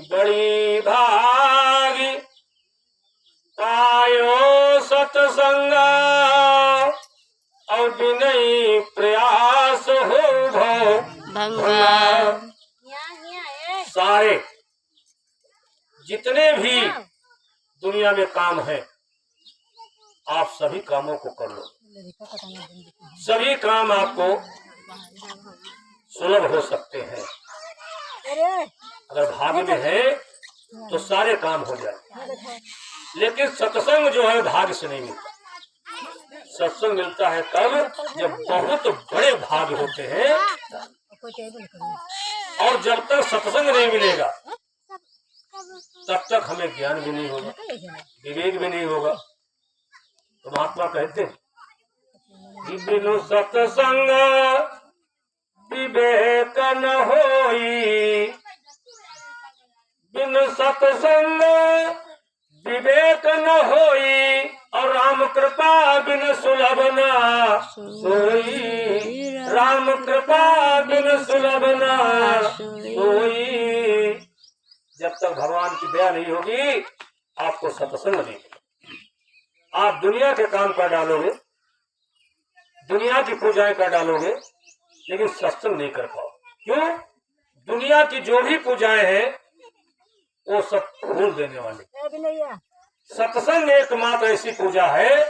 बड़ी भागी आयो सत्संग और विनयी प्रयास हो भंगा। सारे जितने भी दुनिया में काम है, आप सभी कामों को कर लो। सभी काम आपको सुलभ हो सकते हैं। अगर भाग्य में है तो सारे काम हो जाए। लेकिन सत्संग जो है भाग्य से नहीं मिलता। सत्संग मिलता है तब जब बहुत बड़े भाग्य होते हैं। और जब तक सत्संग नहीं मिलेगा तब तक हमें ज्ञान भी नहीं होगा, विवेक भी नहीं होगा। तो महात्मा कहते हैं कि बिनु सत्संग विवेक न होई, बिनु सत्संग विवेक न होई, और राम कृपा बिन सुलभ न सोई, राम कृपा बिन सुलभ न सोई। जब तक भगवान की दया नहीं होगी आपको सत्संग नहीं। आप दुनिया के काम कर डालोगे, दुनिया की पूजाएं कर डालोगे, लेकिन सत्संग नहीं कर पाओ। क्यों? दुनिया की जो भी पूजाएं हैं वो सब फूल देने वाली। सत्संग एकमात्र ऐसी पूजा है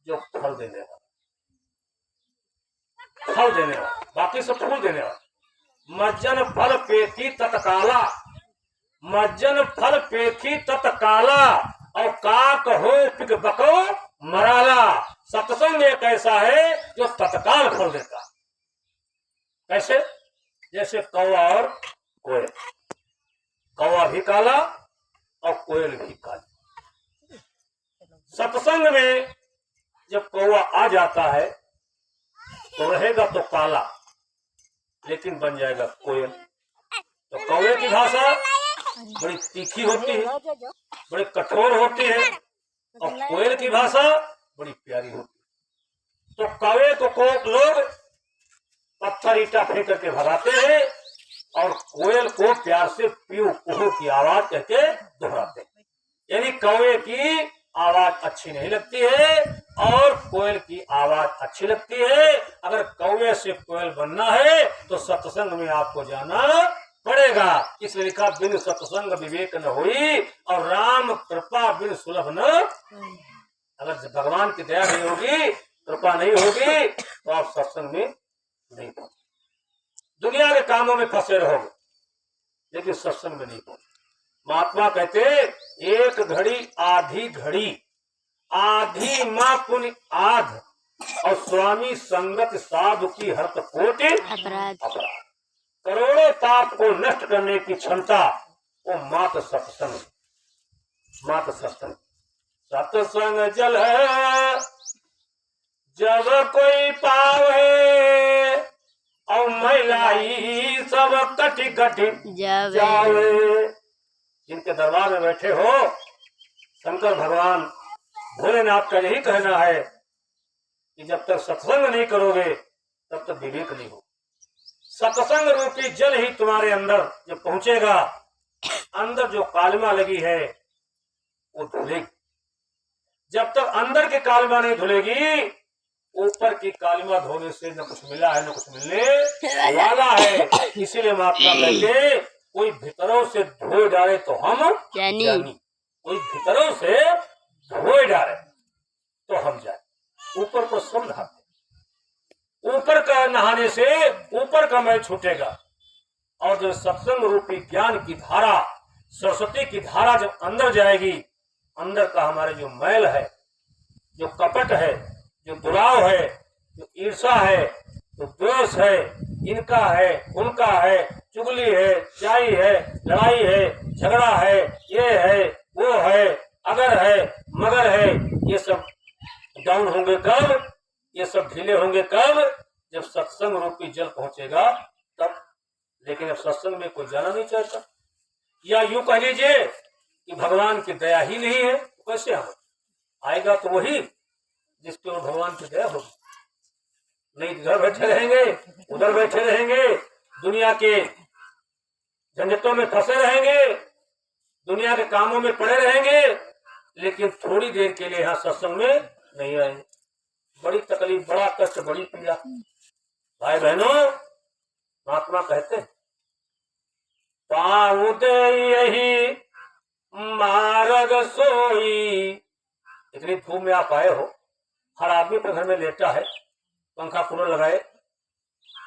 जो फल देने वाला, फल देने वाला, बाकी सब फूल देने वाला। मज्जन फल पेथी तत्काला, मज्जन फल पेथी तत्काला, और काक हो पिक बको मराला। सत्संग एक ऐसा है जो तत्काल फल देता। कैसे? जैसे कौवा और कोयल, कौवा भी काला और कोयल भी काली। सत्संग में जब कौवा आ जाता है तो रहेगा तो काला, लेकिन बन जाएगा कोयल। तो कौवे की भाषा बड़ी तीखी होती है, बड़ी कठोर होती है, और कोयल की भाषा बड़ी प्यारी होती है। तो कौवे को लोग पत्थर ईटा फेंक करके भगाते हैं, और कोयल को प्यार से पीऊ कुहू की आवाज कहके दोहराते हैं। यानी कौवे की आवाज अच्छी नहीं लगती है और कोयल की आवाज अच्छी लगती है। अगर कौवे से कोयल बनना है तो सत्संग में आपको जाना पड़ेगा। इसलिए लिखा बिन सत्संग विवेक न हुई, और राम कृपा बिन सुलभ न। अगर भगवान की दया नहीं होगी, कृपा नहीं होगी, तो आप सत्संग में नहीं पहुंचे। दुनिया के कामों में फंसे रहोगे, लेकिन सत्संग में नहीं पहुंचे। महात्मा कहते एक घड़ी आधी घड़ी, आधी माँ पुण्य आध, और स्वामी संगत साधु की हरत कोटि अपराध। करोड़ों पाप को नष्ट करने की क्षमता वो मात्र सत्संग, मात्र सत्संग। सत्संग जल है जब कोई पावे, और महिलाई सब कटी कटी जावे। जिनके दरबार में बैठे हो, शंकर भगवान भोलेनाथ का यही कहना है कि जब तक सत्संग नहीं करोगे तब तक विवेक नहीं हो। सत्संग रूपी जल ही तुम्हारे अंदर जब पहुंचेगा, अंदर जो कालिमा लगी है वो धुलेगी। जब तक अंदर की कालिमा नहीं धुलेगी, ऊपर की कालिमा धोने से न कुछ मिला है न कुछ मिलने वाला है। इसीलिए महात्मा कहते कोई भीतरों से धोए डाले तो हम जानी, कोई भीतरों से धोए डाले तो हम जाए। ऊपर को सब नहाते, ऊपर का नहाने से ऊपर का मैल छूटेगा। और जब सत्संग रूपी ज्ञान की धारा, सरस्वती की धारा जब अंदर जाएगी, अंदर का हमारे जो मैल है, जो कपट है, जो दुराव है, जो ईर्षा है, जो द्वेष है, इनका है उनका है, चुगली है, चाई है, लड़ाई है, झगड़ा है, ये है वो है, अगर है मगर है, ये सब डाउन होंगे कब, ये सब ढीले होंगे कब, जब सत्संग रूपी जल पहुंचेगा तब। लेकिन अब सत्संग में कोई जाना नहीं चाहता, या यूं कह लीजिए कि भगवान की दया ही नहीं है। तो कैसे हम आएगा? तो वही जिसके ऊपर भगवान की दया होगी। नहीं इधर बैठे रहेंगे, उधर बैठे रहेंगे, दुनिया के झंझटों में फंसे रहेंगे, दुनिया के कामों में पड़े रहेंगे, लेकिन थोड़ी देर के लिए यहाँ सत्संग में नहीं आएंगे। बड़ी तकलीफ, बड़ा कष्ट, बड़ी पीड़ा। भाई बहनों, महात्मा कहते हैं पाँव दे यही मार्ग सोई। इतनी धूप में आप आए हो, हर आदमी अपने घर में लेटा है, पंखा कूलर लगाए,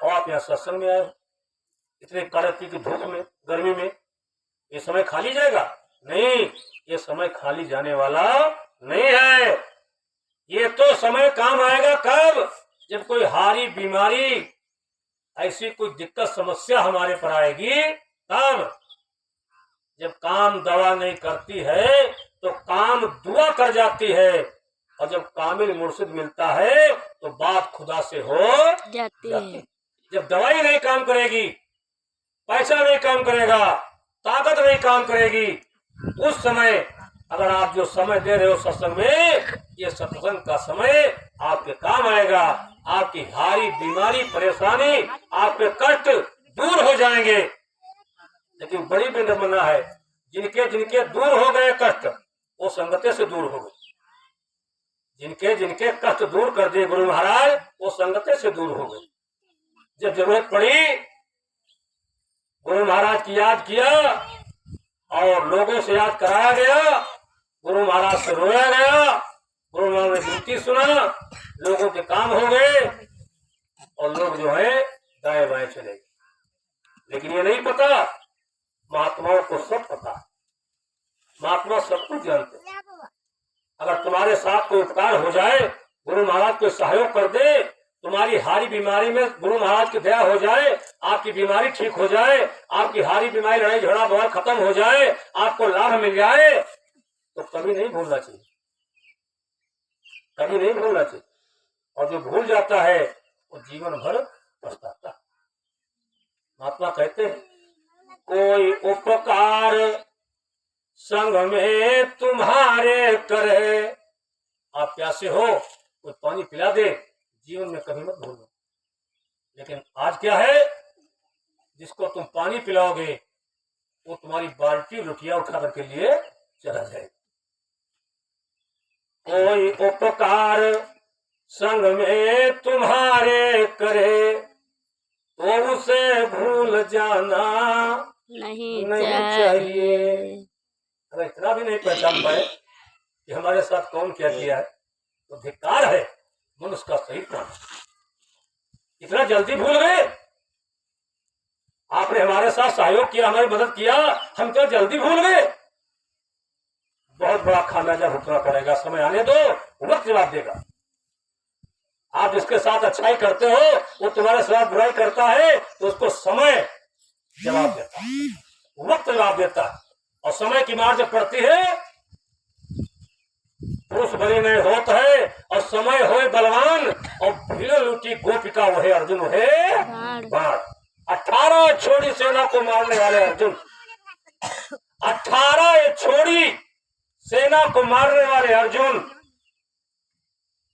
और आप यहाँ सत्संग में आए हो इतने कड़की की धूप में, गर्मी में। ये समय खाली जाएगा? नहीं, ये समय खाली जाने वाला नहीं है। ये तो समय काम आएगा कब? जब कोई हारी बीमारी, ऐसी कोई दिक्कत समस्या हमारे पर आएगी तब। जब काम दवा नहीं करती है तो काम दुआ कर जाती है, और जब कामिल मुर्शिद मिलता है तो बात खुदा से हो जाती है। जब दवाई नहीं काम करेगी, पैसा नहीं काम करेगा, ताकत नहीं काम करेगी, उस समय अगर आप जो समय दे रहे हो सत्संग में, ये सत्संग का समय आपके काम आएगा। आपकी हारी बीमारी, परेशानी, आपके कष्ट दूर हो जाएंगे। लेकिन बड़ी विडंबना है, जिनके जिनके दूर हो गए कष्ट, वो संगते से दूर हो गए। जिनके जिनके कष्ट दूर कर दिए गुरु महाराज, वो संगते से दूर हो गए। जब जरूरत पड़ी, गुरु महाराज की याद किया और लोगों से याद कराया गया, गुरु महाराज से रोया गया, गुरु महाराज ने विनती सुना, लोगों के काम हो गए, और लोग जो है दाएं बाएं चले गए। लेकिन ये नहीं पता, महात्माओं को सब पता है, महात्मा सब कुछ जानते हैं। अगर तुम्हारे साथ कोई उपकार हो जाए, गुरु महाराज को सहयोग कर दे, तुम्हारी हारी बीमारी में गुरु महाराज की दया हो जाए, आपकी बीमारी ठीक हो जाए, आपकी हारी बीमारी, लड़ाई झगड़ा बवाल खत्म हो जाए, आपको लाभ मिल जाए, तो कभी नहीं भूलना चाहिए, कभी नहीं भूलना चाहिए। और जो भूल जाता है वो जीवन भर पछताता है। महात्मा कहते हैं कोई उपकार संग में तुम्हारे करे। आप प्यासे हो, कोई पानी पिला दे, जीवन में कभी मत भूलना। लेकिन आज क्या है, जिसको तुम पानी पिलाओगे वो तुम्हारी बाल्टी रोटियां उठा करके लिए चला जाएगा। कोई उपकार संग में तुम्हारे करे तो उसे भूल जाना नहीं चाहिए। अगर इतना भी नहीं पहचान पाए कि हमारे साथ कौन क्या किया है, तो धिक्कार है मनुष्य का सही प्राण। इतना जल्दी भूल गए? आपने हमारे साथ सहयोग किया, हमारी मदद किया, हम तो जल्दी भूल गए। बहुत बड़ा खामियाजा भुगतना पड़ेगा। समय आने दो, वक्त जवाब देगा। आप जिसके साथ अच्छाई करते हो वो तुम्हारे साथ बुराई करता है, तो उसको समय जवाब देता है, वक्त जवाब देता है। और समय की मार जब पड़ती है, पुरुष बलि नहीं होता है और समय होए बलवान, और भीड़ लूटी गोपिका वहे अर्जुन वहे बाण। 18 छोड़ी सेना को मारने वाले अर्जुन, 18 छोड़ी सेना को मारने वाले अर्जुन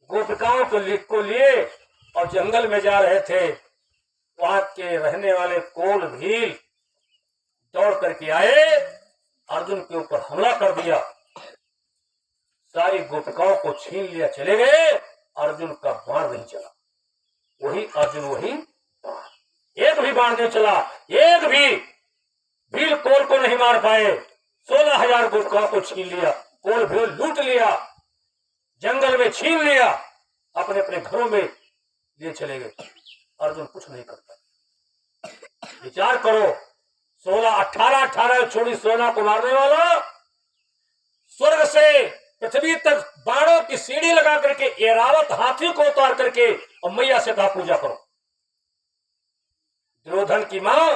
गोपिकाओं को लिए और जंगल में जा रहे थे। वहां के रहने वाले कोल भील दौड़ करके आए, अर्जुन के ऊपर हमला कर दिया, सारी गोपिकाओं को छीन लिया, चले गए। अर्जुन का बाण नहीं चला, वही अर्जुन वही बाण। एक भी बाण नहीं चला, एक भी भील कोल को नहीं मार पाए। 16,000 गोपिकाओं को छीन लिया, कोल भील लूट लिया, जंगल में छीन लिया, अपने अपने घरों में लिए चले गए। अर्जुन कुछ नहीं करता। विचार करो, 18 छोड़ी सेना को मारने वाला, स्वर्ग से पृथ्वी तक बाणों की सीढ़ी लगा करके एरावत हाथी को उतार करके और मैया से कहा पूजा करो। दुर्योधन की मां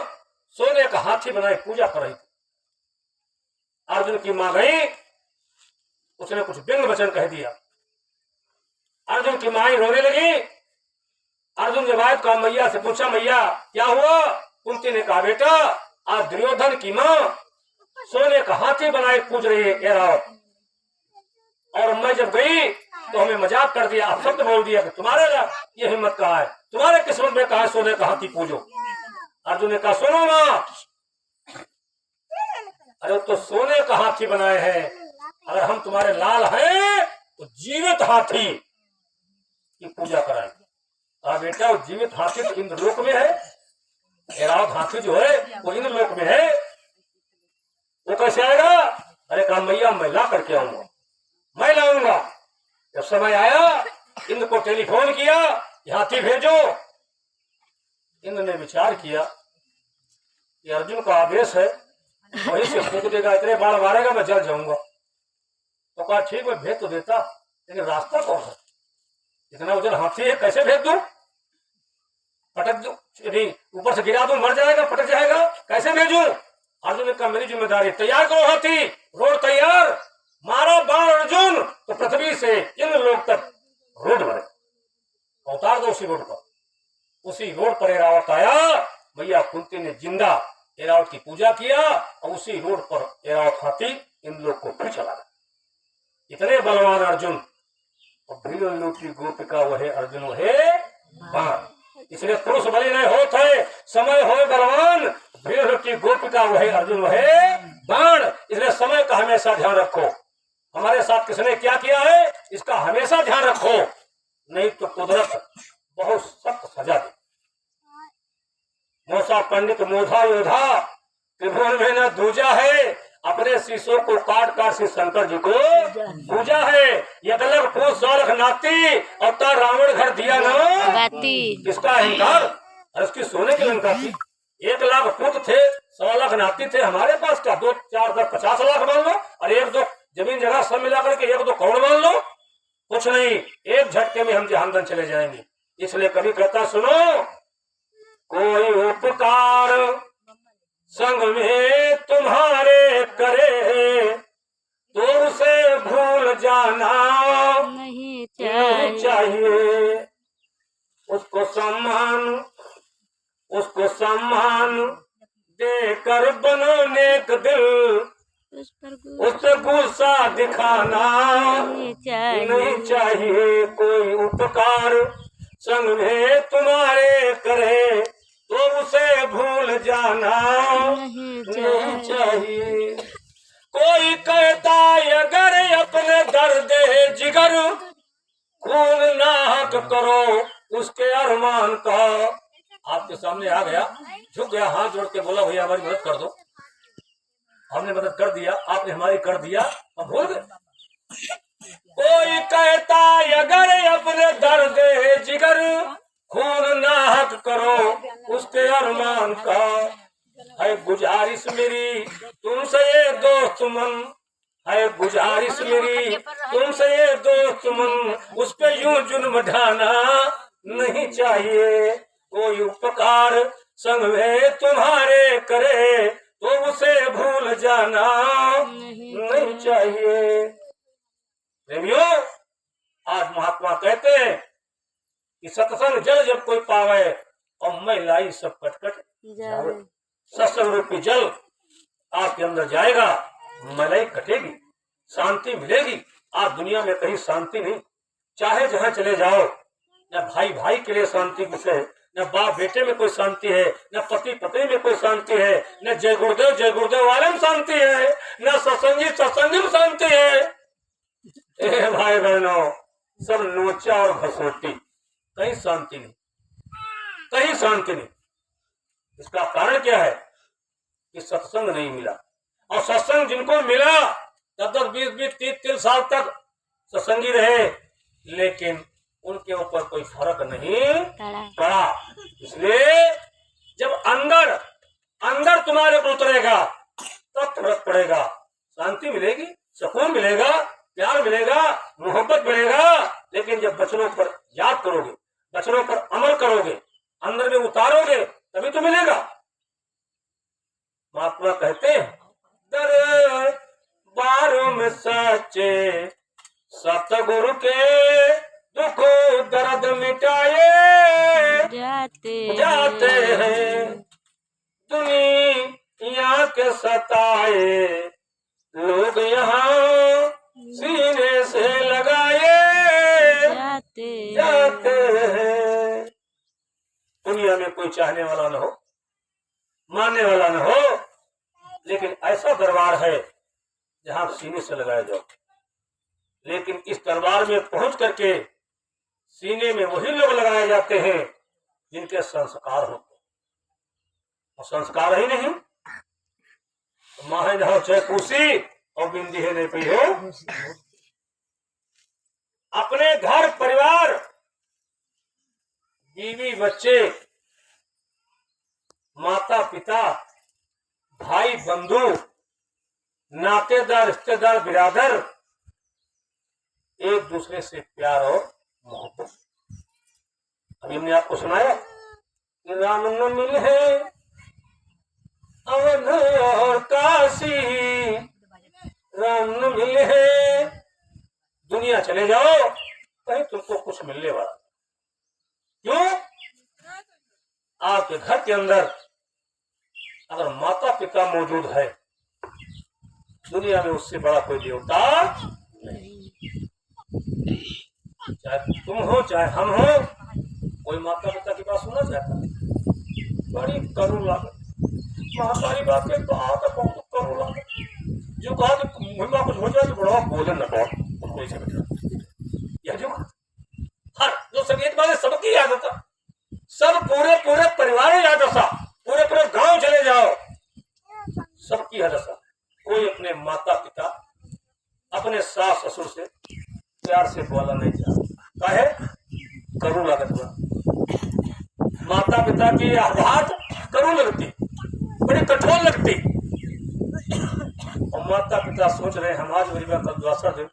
सोने का हाथी बनाई पूजा कर रही थी। अर्जुन की मां गई, उसने कुछ व्यंग वचन कह दिया, अर्जुन की मां रोने लगी। अर्जुन जब आए तो मैया से पूछा, मैया क्या हुआ? कुंती ने कहा, बेटा आज दुर्योधन की मां सोने का हाथी बनाए पूज रही है एरावत, और मैं जब गई तो हमें मजाक कर दिया, आप शब्द बोल दिया कि तुम्हारे ये हिम्मत कहाँ है, तुम्हारे किस्मत में कहा सोने का हाथी पूजो। अर्जुन ने कहा, सुनो मां, अरे तो सोने का हाथी बनाए हैं, अगर हम तुम्हारे लाल हैं तो जीवित हाथी की पूजा कराएं। कहा बेटा वो जीवित हाथी तो इंद्रलोक में है, ऐरावत हाथी जो है वो इंद्रलोक में है, वो कैसे आएगा? अरे कहा मैया मैं ला करके आऊंगा, मैं लाऊंगा। जब समय आया इंद्र को टेलीफोन किया, हाथी भेजो। इंद्र ने विचार किया कि अर्जुन का आदेश है, वहीं से फूंक देगा, इतने बाण मारेगा मैं जल जाऊंगा। तो कहा ठीक मैं भेज तो देता, लेकिन रास्ता कौन है? इतना वजन हाथी है, कैसे भेज दूं? पटक दूं, ऊपर से गिरा दूं, मर जाएगा, पटक जाएगा, कैसे भेजूं? अर्जुन ने कहा मेरी जिम्मेदारी, तैयार करो हाथी, रोड तैयार, मारा बाण अर्जुन तो पृथ्वी से इंद्रलोक तक रोड बने, उतार दो उसी रोड पर। उसी रोड पर ऐरावत आया, भैया कुंती ने जिंदा ऐरावत की पूजा किया और उसी रोड पर ऐरावत हाथी इंद्रलोक को फिर चला गया। इतने बलवान अर्जुन, और भीड़ लूटी गोपिका वहे अर्जुन वहे बाण, इसलिए पुरुष बलि नहीं होते, समय हो बलवान, भीड़ लूटी गोपिका वहे अर्जुन वहे बाण। इसलिए समय का हमेशा ध्यान रखो, हमारे साथ किसने क्या किया है इसका हमेशा ध्यान रखो, नहीं तो कुदरत बहुत सख्त सजा दे। मोसा पंडित मोधा योधा, त्रिभुवन में न दूजा है, अपने शीशों को काट काट श्री शंकर जी को पूजा है। यकलक पूछ सालख नाती, और ता रावण घर दिया ना किसका अहंकार, और उसकी सोने की लंका थी। 1 लाख पुत्र थे, 1.25 लाख नाती थे, हमारे पास क्या 2, 4, 10, 50 लाख मान लो, और 1-2 जमीन जगह सब मिलाकर के 1-2 करोड़ मान लो, कुछ नहीं, एक झटके में हम जहांदन चले जाएंगे। इसलिए कभी कहता सुनो, कोई उपकार संग में तुम्हारे करे तो उसे भूल जाना नहीं चाहिए। उसको सम्मान देकर बनो नेक दिल, उस पर गुस्सा दिखाना नहीं चाहिए। कोई उपकार संग में तुम्हारे करे तो उसे भूल जाना नहीं चाहिए। कोई कहता अगर अपने दर्द जिगर खून नाहक करो उसके अरमान का। आपके सामने आ गया, झुक गया, हाथ जोड़ के बोला भैया हमारी मदद कर दो। हमने मदद कर दिया, आपने हमारी कर दिया, अब भूल गए। कोई कहता अगर अपने दर्द जिगर खून नाहक करो उसके अरमान का। है गुजारिश मेरी तुमसे ये दोस्त मन, है गुजारिश मेरी तुमसे ये दोस्त मन, उस पे यूं जुल्म ढाना नहीं चाहिए। कोई उपकार संग में तुम्हारे करे तो उसे भूल जाना नहीं चाहिए। प्रेमियों, आज महात्मा कहते हैं कि सत्संग जल जब कोई पावे और मैं लाई सब कटकट जावे। सत्संग रूपी जल आपके अंदर जाएगा, मलाई कटेगी, शांति मिलेगी। आज दुनिया में कहीं शांति नहीं, चाहे जहां चले जाओ, न भाई भाई के लिए शांति कुछ है, न बाप बेटे में कोई शांति है, न पति पत्नी में कोई शांति है, न जय गुरुदेव वाले में शांति है, न सत्संगी में शांति है। ए भाई बहनों, सब नोचा और घसोटी, कहीं शांति नहीं, कहीं शांति नहीं। इसका कारण क्या है कि सत्संग नहीं मिला। और सत्संग जिनको मिला 10-10, 20-20, 30-30 साल तक सत्संगी रहे, लेकिन उनके ऊपर कोई फर्क नहीं पड़ा। इसलिए जब अंदर तुम्हारे को उतरेगा तब फर्क पड़ेगा, शांति मिलेगी, सुकून मिलेगा, प्यार मिलेगा, मोहब्बत मिलेगा। लेकिन जब वचनों पर याद करोगे, वचनों पर अमल करोगे, अंदर में उतारोगे, तभी तो मिलेगा। महात्मा कहते हैं दरबारों में सच्चे सतगुरु के दुख दर्द मिटाए जाते हैं, दुनिया के सताए लोग यहाँ सीने से लगाए जाते हैं। दुनिया में कोई चाहने वाला न हो, मानने वाला न हो, लेकिन ऐसा दरबार है जहां सीने से लगाए जाओ, लेकिन इस दरबार में पहुंच करके सीने में वही लोग लगाए जाते हैं जिनके संस्कार होते, और संस्कार ही नहीं तो माहे जाओ चाहे कुर्सी और बिंदी है नहीं पी हो। अपने घर परिवार, बीवी बच्चे, माता पिता, भाई बंधु, नातेदार, रिश्तेदार, बिरादर, एक दूसरे से प्यार और मोहब्बत। अभी हमने आपको सुनाया कि राम न मिले अवध और काशी, राम न मिले दुनिया चले जाओ कहीं तुमको कुछ मिलने वाला। क्यों? आपके घर के अंदर अगर माता पिता मौजूद है, दुनिया में उससे बड़ा कोई देवता नहीं। चाहे तुम हो चाहे हम हो, कोई माता पिता की बात सुनना चाहता है? बड़ी करुण लागत, महासारी बात के बात बहुत करुण लागत। जो कहा कि महिमा कुछ हो जाए तो बड़ा बोले न बहुत कोई से बेटा जो हर जो संगीत वाले सबकी याद होता, सब पूरे पूरे परिवार याद होता, पूरे पूरे गांव चले जाओ सबकी याद होता। कोई अपने माता पिता, अपने सास ससुर से प्यार से बोला नहीं चाहता। काहे? करुण लागत हुआ। माता पिता की बात करुण लगती, बड़ी कठोर लगती, और माता पिता सोच रहे हम आज गरीबा कल द्वासा दे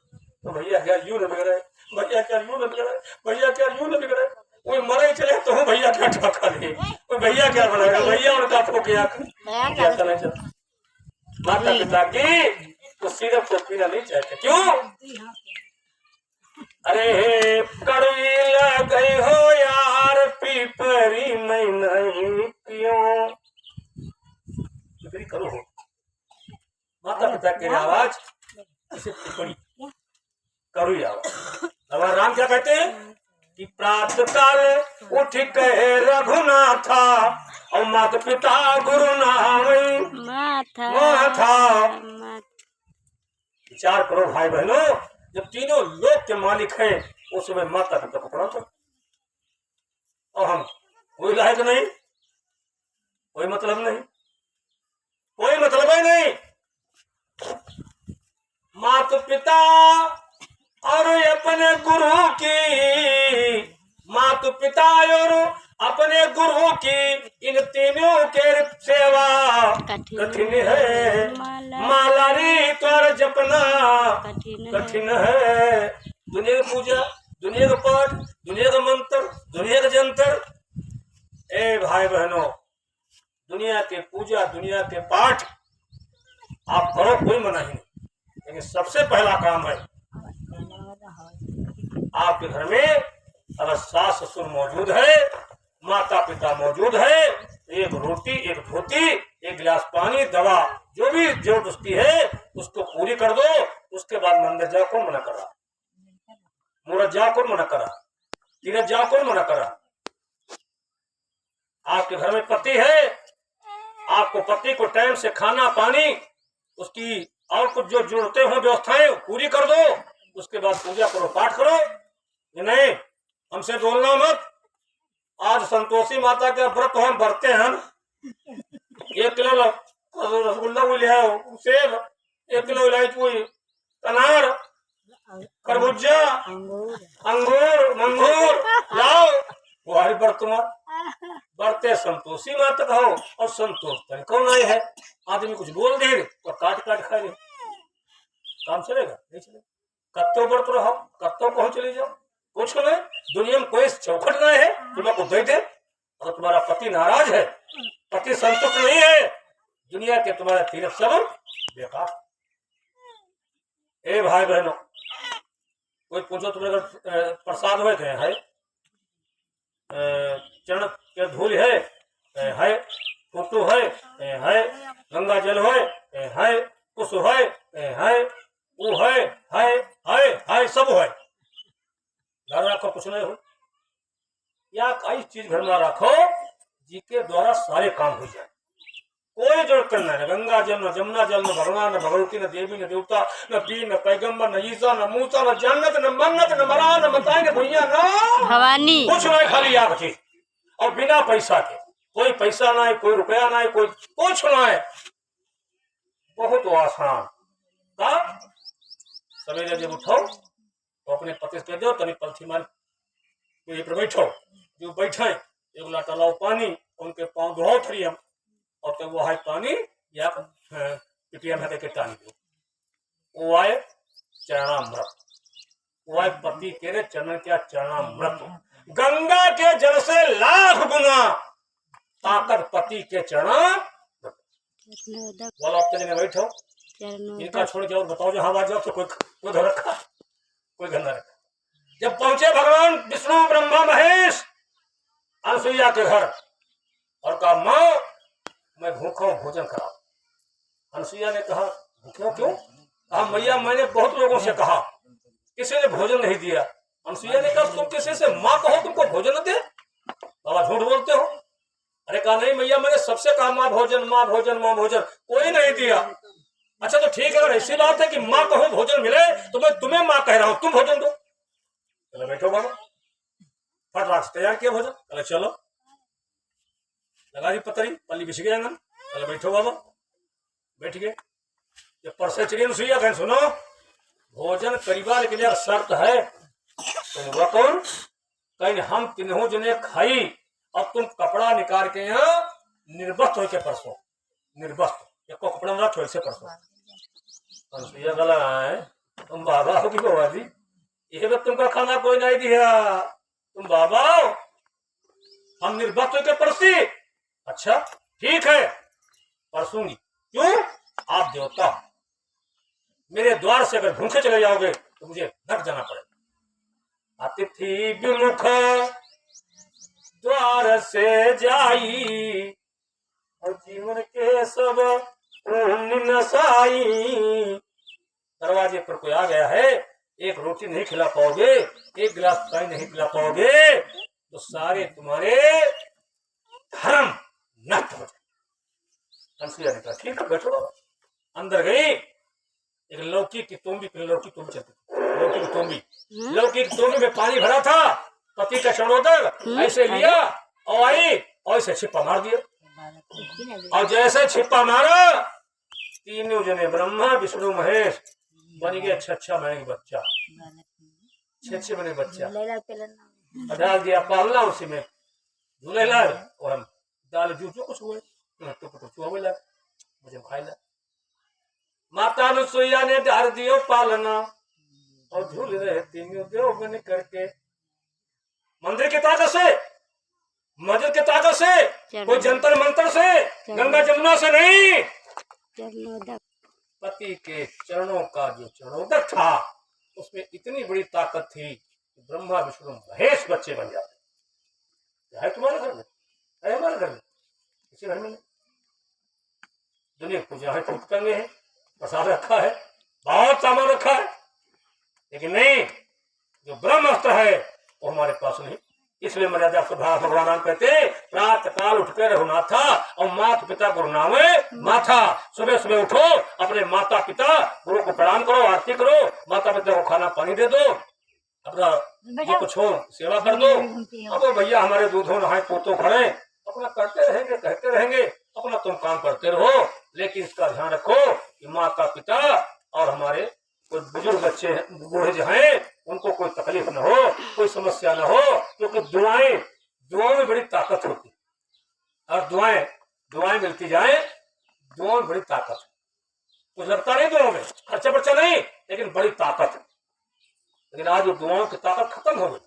तो भैया क्या यूं न बिगड़े, भैया क्या यूं न बिगड़े, भैया क्या यूं न बिगड़े। कोई मरे चले तो हम भैया क्या ठोका दे, कोई भैया क्या बनाएगा, भैया उनका ठोकिया ऐसा नहीं चलता। माता पिता की तो सिर्फ को पीना नहीं चाहते। क्यों? अरे कड़वी लग गई हो यार पीपरी मैं नहीं पियो, करो हो। माता पिता की आवाज इसे टिप्पणी करो आवाज। भगवान राम क्या कहते हैं कि प्रातः काल उठ कहे रघुनाथा और माता पिता गुरु माथा। विचार करो भाई बहनों, जब तीनों लोक के मालिक हैं उस समय माता पिता को पढ़ा था, और हम कोई लायक नहीं, कोई मतलब नहीं, कोई मतलब ही नहीं। माता पिता और अपने गुरु की, माता पिता और अपने गुरु की, इन तीनों के सेवा कठिन है, माला री कर जपना कठिन है। दुनिया की पूजा, दुनिया का पाठ, दुनिया का मंत्र, दुनिया का जंतर। ए भाई बहनों, दुनिया के पूजा, दुनिया के पाठ आप करो, कोई मना ही नहीं, लेकिन सबसे पहला काम है आपके घर में अगर सास ससुर मौजूद है, माता पिता मौजूद है, एक रोटी, एक धोती, एक गिलास पानी, दवा, जो भी जरूरत उसकी है उसको पूरी कर दो। उसके बाद मंदिर जाओ, कौन मना कर रहा? मुहूर्त जाओ, कौन मना कर रहा? तीरथ जाओ, कौन मना कर रहा? आपके घर में पति है, आपको पति को टाइम से खाना पानी, उसकी और कुछ जो जरूरतें हो व्यवस्थाएं पूरी कर दो। उसके बाद पूजा करो, पाठ करो। नहीं, हमसे बोलना मत। आज संतोषी माता के व्रत हम बरते हैं, 1 किलो रसगुल्ला हुई ले, सेब 1 किलो इलायची हुई, अनार, खरबूजा, अंगूर, मंगूर लाओ। वही व्रत तुम्हारा बरते संतोषी माता का हो, और संतोष तन कौन आए है? आदमी कुछ बोल दे तो काट काट खा ले, काम चलेगा? नहीं चलेगा। कत्तों व्रत रहो, कत्तों कहो चले जाओ, कुछ नहीं। दुनिया में कोई चौखट नहीं है तुम्हें दे दे। अगर तुम्हारा पति नाराज है, पति संतुष्ट नहीं है, दुनिया के तुम्हारे तीर्थ सब बेकार। ए भाई बहनों, कोई पूछो तुम्हें अगर प्रसाद हुए थे है, चरण के धूल है, फोटो है, गंगा जल है, कुछ है, वो है, सब है। घर रखो, कुछ नहीं हो, या कई चीज घर में रखो जिसके द्वारा सारे काम हो जाए। कोई जरूरत करना है, न गंगा जल, न जमुना जल, न भगवान, न भगवती, न देवी, न देवता, न पीर, न पैगम्बर, न ईसा, न मूसा, न जन्नत, न मन्नत, न मरा, न मताई, न भैया, न भवानी कुछ नहीं, खाली आप थी। और बिना पैसा के, कोई पैसा ना है, कोई रुपया ना है, कोई कुछ ना है, बहुत आसान। का सवेरे जब उठो तो अपने पति से कह दो तनी पलथी मार ये पर बैठो, जो बैठे एक लोटा लाओ पानी, उनके पाँव धो थरी हम, और तो वो है पानी या पिटिया में के टानी दो, वो आए चरणामृत, वो आए पति के रे चरण क्या चरणामृत, गंगा के जल से लाख गुना ताकत पति के चरण। बोलो अब तक बैठो, इनका छोड़ के और बताओ जो हवा जाओ तो कोई घर रखा, कोई घर न रखा। जब पहुंचे भगवान विष्णु ब्रह्मा महेश अनसुईया के घर और कहा माँ मैं भूखा हूं, भोजन कराओ। अनसुईया ने कहा भूखे क्यों? कहा मैया मैंने बहुत लोगों से कहा, किसी ने भोजन नहीं दिया। अनसुईया ने कहा तुम किसी से माँ कहो तुमको भोजन न दे? बाबा झूठ बोलते हो। अरे कहा नहीं मैया मैंने सबसे कहा माँ भोजन, माँ भोजन, माँ भोजन, कोई नहीं दिया। अच्छा तो ठीक है, अगर ऐसी बात है कि माँ कहो भोजन मिले तो मैं तुम्हें माँ कह रहा हूँ, तुम भोजन दो। चलो बैठो बाबा, फट रात से तैयार किया भोजन। चलो चलो लगा दी पतरी, पल्ली बिछ गया आंगन। चलो बैठो बाबा, बैठ गए। जब परसे चली सुइया कहें सुनो भोजन परिवार के लिए शर्त है, तुम हुआ कौन? कहीं हम तीनों जने खाई अब तुम कपड़ा निकाल के यहाँ निर्वस्त्र होके परसों, निर्वस्त्र एको कपड़ा ना छोड़ से परसों। सुइया गला है तुम बाबा हो कि बाबा जी, ये बात तुमका खाना कोई नहीं दिया, तुम बाबा हो, हम निर्वस्त्र होके परसी। अच्छा ठीक है परसूंगी। क्यों? आप देवता, मेरे द्वार से अगर भूखे चले जाओगे तो मुझे नरक जाना पड़ेगा। अतिथि विमुख द्वार से जाई और जीवन के सब नसाई। दरवाजे पर कोई आ गया है, एक रोटी नहीं खिला पाओगे, एक गिलास पानी नहीं पिला पाओगे तो सारे तुम्हारे धर्म नष्ट हो जाए। अनसुईया ने कहा ठीक है बैठो। अंदर गई, एक लौकी की तोंबी, लौकी तोंबी चलती, लौकी की तोंबी, लौकी की तोंबी में पानी भरा था, पति का चरणोदक ऐसे लिया और आई और ऐसे छिप्पा मार दिया। और जैसे छिप्पा मारा तीनों जने ब्रह्मा विष्णु महेश बन गए 6 महीने का बच्चा, 6 महीने बच्चा डाल दिया पालना उसी में झूले लाल और हम दाल जो कुछ हुए तो मुझे खाई ला। माता अनुसुईया ने डाल दियो पालना और झूल रहे तीनों देव बन करके। मंदिर की ताकत से, मस्जिद की ताकत से, कोई जंतर मंत्र से, गंगा जमुना से नहीं, पति के चरणों का जो चरणोदक था उसमें इतनी बड़ी ताकत थी कि ब्रह्मा विष्णु महेश बच्चे बन जाते। है तुम्हारे घर में, है हमारे घर में, किसी घर में नहीं। दुनिया पूजा है, फूट कंगे हैं, प्रसाद रखा है, बहुत सामान रखा है, लेकिन नहीं जो ब्रह्मास्त्र है वो हमारे पास नहीं। इसलिए मर्यादा भगवान कहते प्रात काल उठकर रघुनाथा और माता पिता गुरु नामे माथा। सुबह सुबह उठो, अपने माता पिता गुरु को प्रणाम करो, आरती करो, माता पिता को खाना पानी दे दो, अपना जो कुछ हो सेवा कर दो। अब भैया हमारे दूधों नहाए पोतों खड़े, अपना करते रहेंगे, कहते रहेंगे, अपना तुम काम करते रहो, लेकिन इसका ध्यान रखो कि माता पिता और हमारे कोई बुजुर्ग बच्चे बूढ़े जो हैं उनको कोई तकलीफ न हो, कोई समस्या न हो, क्योंकि दुआओं में बड़ी ताकत होती है और दुआएं मिलती जाए, दुआओं में बड़ी ताकत है। कुछ लगता नहीं दुआओं में, खर्चा बर्चा नहीं, लेकिन बड़ी ताकत है। लेकिन आज वो दुआओं की ताकत खत्म हो गई,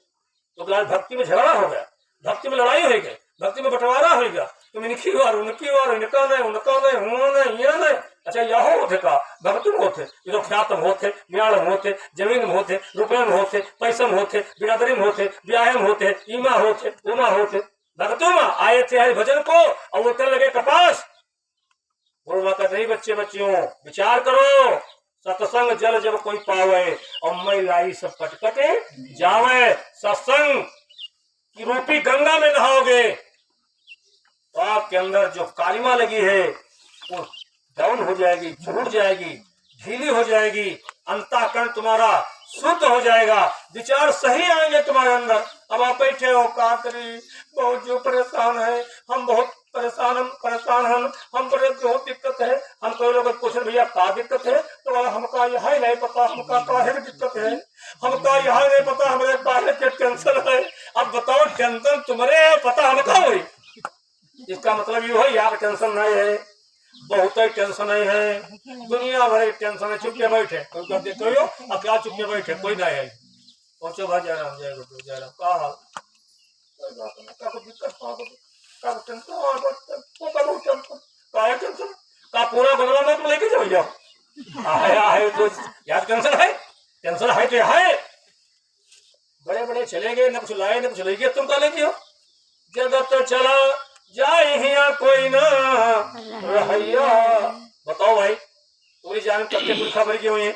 तो आज भक्ति में झगड़ा हो गया, भक्ति में लड़ाई हो गई, भक्ति में बंटवारा हो गया, तुम इनकी वार उनकी वार, इनका नहीं उनका नहीं, हुआ नहीं ये नहीं। अच्छा यहो होते का भक्ति में होते, ये ख्यात में होते, न्याण में होते, जमीन में होते, रुपये में होते, पैसा में होते, बिरादरी में होते, ब्याह में होते, ईमा होते, उमा होते, भक्तों में आए थे हरि भजन को और वो कर लगे कपास। बोल माता नहीं बच्चे बच्चियों विचार करो, सत्संग जल जब कोई पावे और मैं लाई सब कटकटे जावे। सत्संग की रूपी गंगा में नहाओगे तो आपके अंदर जो कालिमा लगी है वो डाउन हो जाएगी, छूट जाएगी, ढीली हो जाएगी, अंतःकरण तुम्हारा शुद्ध हो जाएगा, विचार सही आएंगे तुम्हारे अंदर। अब आप बैठे हो, क्या करें, बहुत जो परेशान है, हम बहुत परेशान हम बड़े बहुत दिक्कत है। हम कोई लोग पूछे भैया क्या दिक्कत है, तो हमका यह नहीं पता, हमका काहे दिक्कत है, हमका यह नहीं पता, हमारे काहे के टेंशन है। अब बताओ टेंशन तुम्हारे पता हमका हुई, इसका मतलब ये है यहाँ टेंशन नहीं है, बहुत ही टेंशन नहीं है, दुनिया भर टेंशन है। चुपके बैठे कोई देखते हो, अब क्या चुपके बैठे, कोई नहीं है। पहुंचो भाई, जा रहा हूँ, जा रहा हूँ, क्या हाल, कोई बात नहीं, क्या कोई दिक्कत, का पूरा बंगला में तुम लेके जाओ जाओ। आहे तो यार टेंशन है तो है, बड़े बड़े चले गए, न कुछ लाए न कुछ ले गए, तुम क्या लेके हो। जगत चला जाए हिया कोई ना रहिया। बताओ भाई, पूरी जान करके पूरी खबर की हुई है,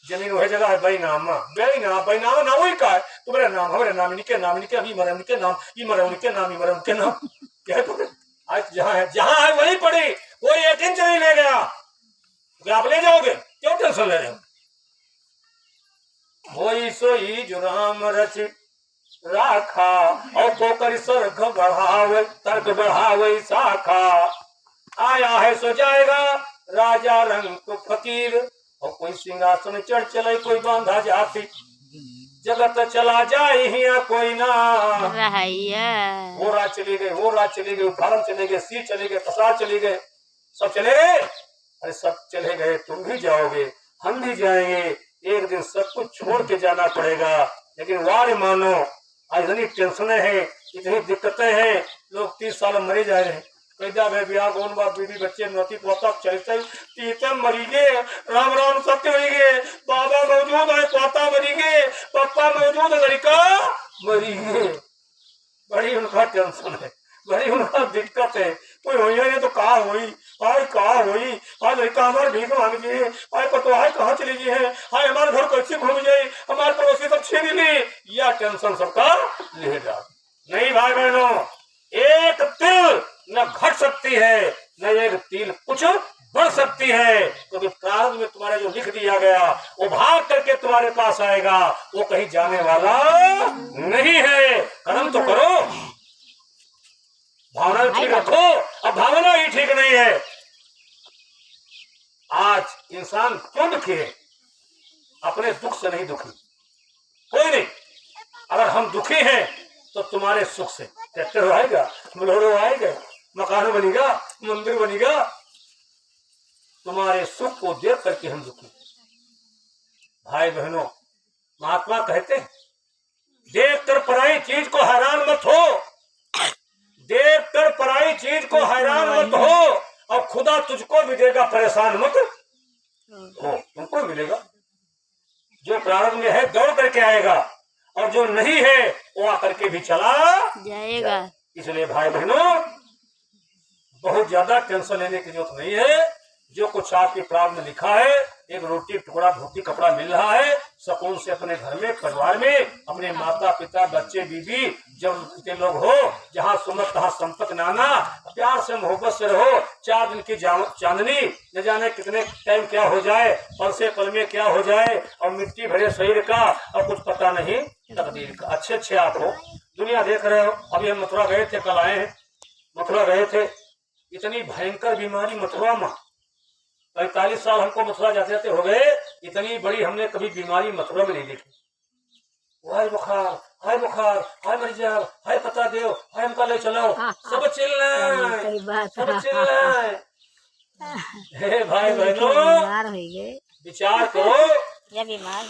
जमीन वही जगह है, बैनामा ना वही का है, तुम्हारे नाम हमारे नाम, इनके नाम, इनके अभी मरे उनके नाम, ये मरे उनके नाम, ये मरे उनके नाम, क्या है तुम्हें। आज जहाँ है वही पड़ी, कोई एक इंच नहीं ले गया, तो आप ले जाओगे, क्यों टेंशन ले रहे हो। वही सोई जो राम रच राखा, और पोकर स्वर्ग बढ़ावे, तर्क बढ़ावे शाखा। आया है सो जाएगा राजा रंग फकीर, और कोई सिंहासन चढ़ चले, कोई बांधा जाती। जगत चला जाए हिया कोई ना रहिया। वो रात चली गई, वो रात चली गई, फार्म चले गए, सी चले गए, प्रसाद चले गए, सब चले गए। अरे सब चले गए, तुम भी जाओगे, हम भी जाएंगे, एक दिन सब कुछ छोड़ के जाना पड़ेगा। लेकिन वार मानो, आज इतनी टेंशनें हैं, इतनी दिक्कतें हैं, लोग 30 साल मरे जा रहे हैं। कैदा में ब्याह गोन बाप बीबी बच्चे नौती पोता चलते तीते मरी गए, राम राम सत्य हो गए, बाबा मौजूद है, पोता मरी गए, पप्पा मौजूद है, लड़का मरी गए। बड़ी उनका टेंशन है, बड़ी उनका दिक्कत है। कोई हो नहीं तो कहा हुई, हाय कहा हुई, हाय लड़का हमारे भीख मांग जी, हाय पतो हाय कहाँ चली जी है, हाय हमारे घर कैसे घूम जाये, हमारे पड़ोसी सब छीन ली। यह टेंशन सबका ले जा। नहीं भाई बहनों, एक तिल न घट सकती है, न एक तिल कुछ बढ़ सकती है, क्योंकि प्रारंभ में तुम्हारे जो लिख दिया गया वो भाग करके तुम्हारे पास आएगा, वो कहीं जाने वाला नहीं है। कर्म तो करो, भावना ठीक रखो। अब भावना ही ठीक नहीं है। आज इंसान क्यों दुखी है, अपने दुख से नहीं दुखी, कोई नहीं। अगर हम दुखी हैं तो तुम्हारे सुख से ट्रैक्टर आएगा, बुलोरो आएगा, मकान बनेगा, मंदिर बनेगा, तुम्हारे सुख को देख करके हम दुखी। भाई बहनों, महात्मा कहते हैं, देख कर पराई चीज को हैरान मत हो, देख कर पराई चीज को हैरान मत हो, और खुदा तुझको भी देगा, परेशान मत हो, तुमको मिलेगा। जो प्रारंभ में है दौड़ करके आएगा, और जो नहीं है वो आकर के भी चला जाएगा। इसलिए भाई बहनों, बहुत ज्यादा टेंशन लेने की जरूरत नहीं है। जो कुछ आपके प्रारंभ में लिखा है, एक रोटी टुकड़ा धोती कपड़ा मिल रहा है, सुकून से अपने घर में, परिवार में, अपने माता पिता बच्चे बीवी जब कितने लोग हो, जहाँ सुमत तहाँ संपत नाना, प्यार से मोहब्बत से रहो। 4 दिन की चांदनी, न जाने कितने टाइम क्या हो जाए, पल से पल में क्या हो जाए, और मिट्टी भरे शरीर का, और कुछ पता नहीं तकदीर का। अच्छे आप हो, दुनिया देख रहे हो। अभी हम मथुरा गए थे, कल आए हैं, मथुरा गए थे, इतनी भयंकर बीमारी मथुरा में, 45 साल हमको मथुरा जाते जाते हो गए, इतनी बड़ी हमने कभी बीमारी मथुरा में नहीं देखी। हाय बुखार, हाय बुखार, हाय मरीजा, हाय पता दो, हाय हमका ले चलो, सब चिल्लाए, सब चिल्लाए। हे भाई बहनों, विचार करो,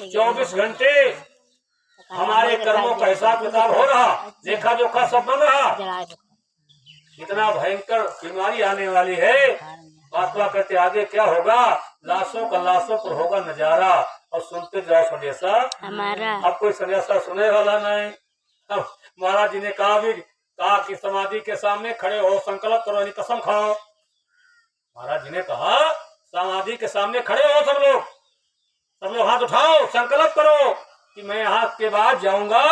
24 घंटे हमारे कर्मों का हिसाब किताब हो रहा, देखा जोखा सब बन रहा। इतना भयंकर बीमारी आने वाली है। महात्मा कहते आगे क्या होगा, लाशों का लाशों पर होगा नजारा, और सुनते जाओ संदेशा हमारा। अब कोई संदेशा सुने वाला नहीं। अब महाराज जी ने कहा कि समाधि के सामने खड़े हो, संकल्प करो, यानी कसम खाओ। महाराज जी ने कहा समाधि के सामने खड़े हो, सब लोग हाथ उठाओ, संकल्प करो कि मैं यहाँ के बाद जाऊंगा,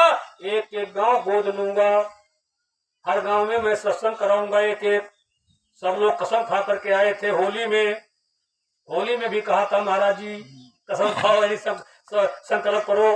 एक एक गांव गोद लूंगा, हर गांव में मैं सत्संग कराऊंगा, एक एक सब लोग कसम खा करके आए थे होली में भी कहा था महाराज जी कसम खाओ, यदि संकल्प करो